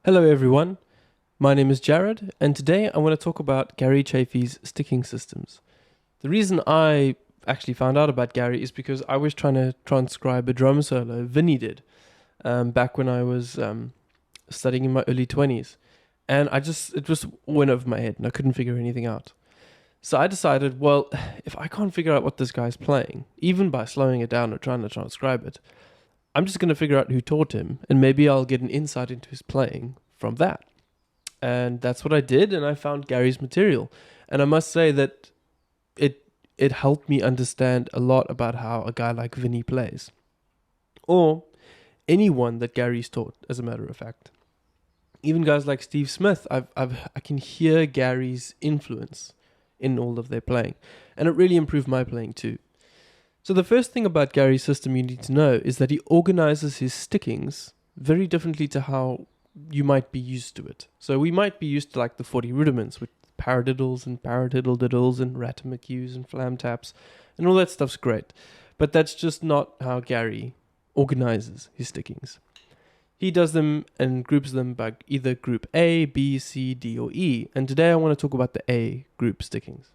Hello everyone, my name is Jared, and today I want to talk about Gary Chaffee's sticking systems. The reason I actually found out about Gary is because I was trying to transcribe a drum solo Vinny did back when I was studying in my early 20s. And it just went over my head and I couldn't figure anything out. So I decided, well, if I can't figure out what this guy's playing, even by slowing it down or trying to transcribe it, I'm just going to figure out who taught him, and maybe I'll get an insight into his playing from that. And that's what I did, and I found Gary's material. And I must say that it helped me understand a lot about how a guy like Vinny plays. Or anyone that Gary's taught, as a matter of fact. Even guys like Steve Smith, I can hear Gary's influence in all of their playing. And it really improved my playing too. So the first thing about Gary's system you need to know is that he organizes his stickings very differently to how you might be used to it. So we might be used to like the 40 rudiments with paradiddles and paradiddle-diddles and ratamacues and flam taps, and all that stuff's great. But that's just not how Gary organizes his stickings. He does them and groups them by either group A, B, C, D, or E. And today I want to talk about the A group stickings.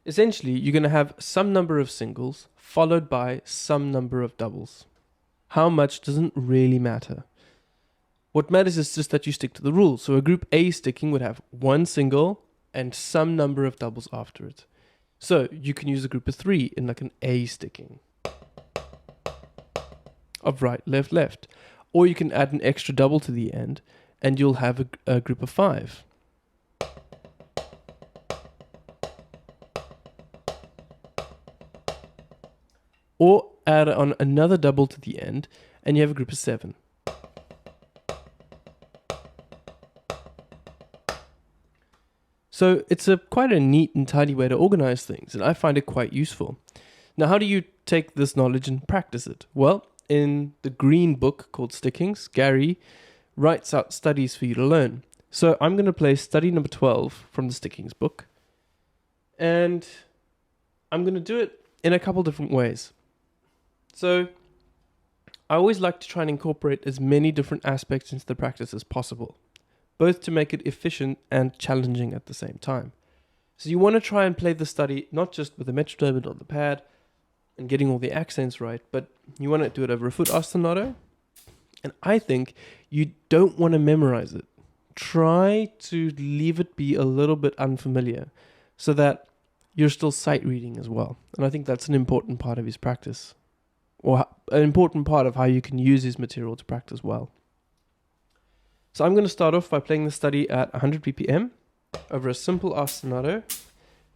Essentially, you're going to have some number of singles followed by some number of doubles. How much doesn't really matter. What matters is just that you stick to the rules. So a group A sticking would have one single and some number of doubles after it. So you can use a group of 3 in like an A sticking of right, left, left. Or you can add an extra double to the end and you'll have a group of 5. Or add on another double to the end, and you have a group of 7. So it's quite a neat and tidy way to organize things, and I find it quite useful. Now, how do you take this knowledge and practice it? Well, in the green book called Stickings, Gary writes out studies for you to learn. So I'm going to play study number 12 from the Stickings book, and I'm going to do it in a couple different ways. So I always like to try and incorporate as many different aspects into the practice as possible, both to make it efficient and challenging at the same time. So you want to try and play the study not just with the metronome and on the pad and getting all the accents right, but you want to do it over a foot ostinato. And I think you don't want to memorize it. Try to leave it be a little bit unfamiliar so that you're still sight reading as well. And I think that's an important part of his practice, or an important part of how you can use his material to practice well. So I'm going to start off by playing the study at 100 BPM over a simple ostinato.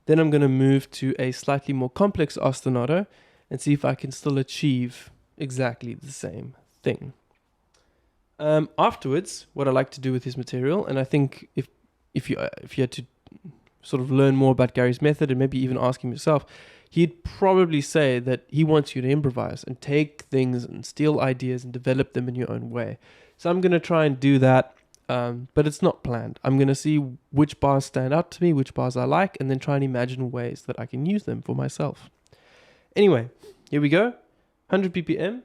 Then I'm going to move to a slightly more complex ostinato and see if I can still achieve exactly the same thing. Afterwards, what I like to do with his material, and I think if you had to sort of learn more about Gary's method and maybe even ask him yourself, he'd probably say that he wants you to improvise and take things and steal ideas and develop them in your own way. So I'm going to try and do that, but it's not planned. I'm going to see which bars stand out to me, which bars I like, and then try and imagine ways that I can use them for myself. Anyway, here we go. 100 BPM,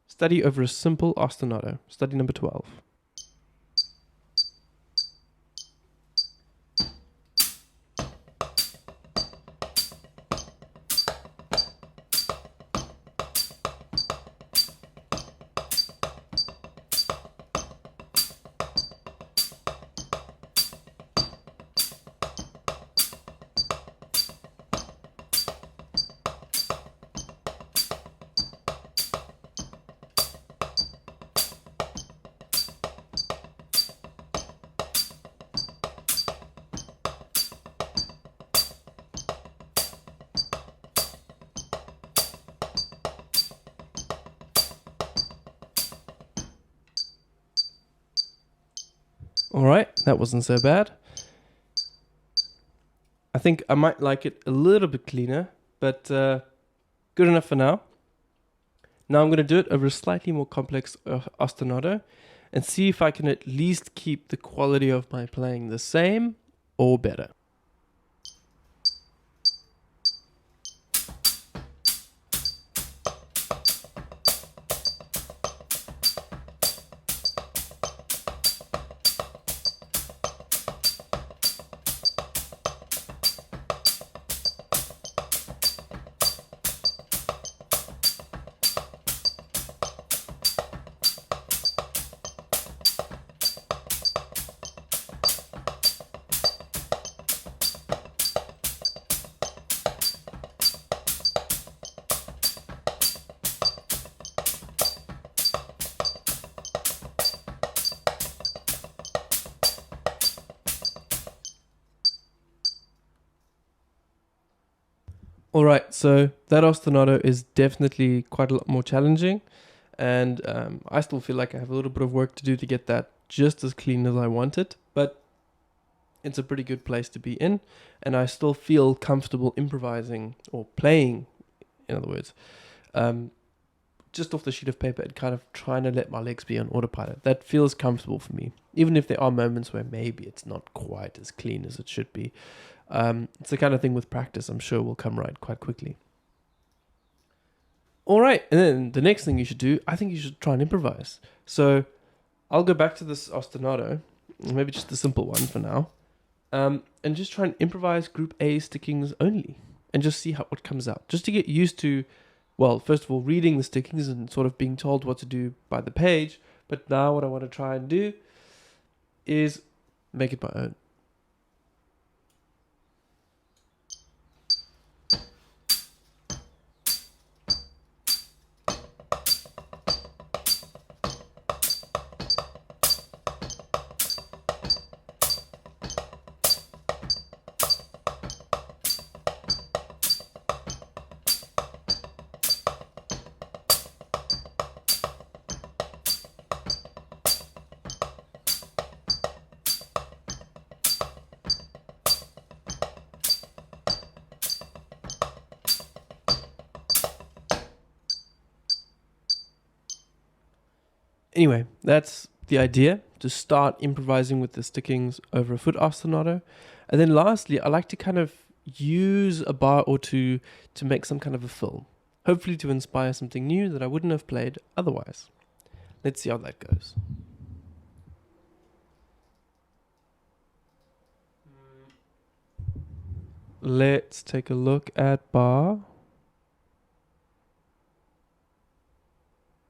study over a simple ostinato, study number 12. Alright, that wasn't so bad. I think I might like it a little bit cleaner, but good enough for now. Now I'm going to do it over a slightly more complex ostinato and see if I can at least keep the quality of my playing the same or better. All right, so that ostinato is definitely quite a lot more challenging, and I still feel like I have a little bit of work to do to get that just as clean as I want it, but it's a pretty good place to be in, and I still feel comfortable improvising or playing, in other words, just off the sheet of paper and kind of trying to let my legs be on autopilot. That feels comfortable for me, even if there are moments where maybe it's not quite as clean as it should be. It's the kind of thing with practice I'm sure will come right quite quickly. All right, and then the next thing you should do, I think you should try and improvise. So I'll go back to this ostinato, maybe just the simple one for now, and just try and improvise group A stickings only, and just see what comes out, just to get used to, well, first of all, reading the stickings and sort of being told what to do by the page, but now what I want to try and do is make it my own. Anyway, that's the idea, to start improvising with the stickings over a foot ostinato. And then lastly, I like to kind of use a bar or two to make some kind of a fill, hopefully to inspire something new that I wouldn't have played otherwise. Let's see how that goes. Let's take a look at bar.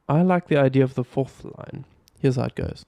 I like the idea of the fourth line. Here's how it goes.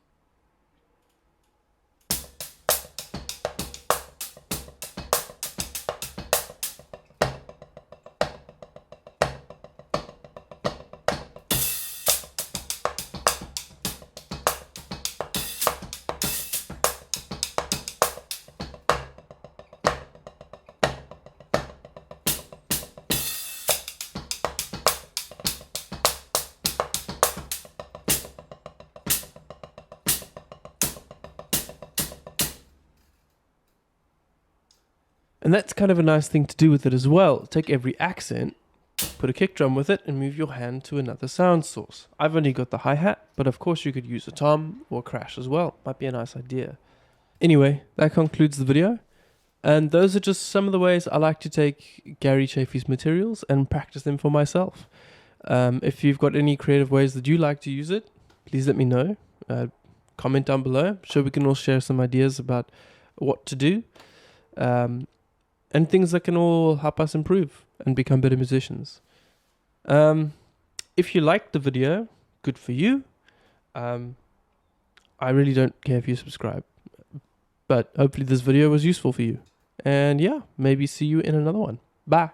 And that's kind of a nice thing to do with it as well. Take every accent, put a kick drum with it, and move your hand to another sound source. I've only got the hi-hat, but of course you could use a tom or a crash as well. Might be a nice idea. Anyway, that concludes the video. And those are just some of the ways I like to take Gary Chaffee's materials and practice them for myself. If you've got any creative ways that you like to use it, please let me know. Comment down below. I'm sure we can all share some ideas about what to do. And things that can all help us improve and become better musicians. If you liked the video, good for you. I really don't care if you subscribe. But hopefully this video was useful for you. And yeah, maybe see you in another one. Bye.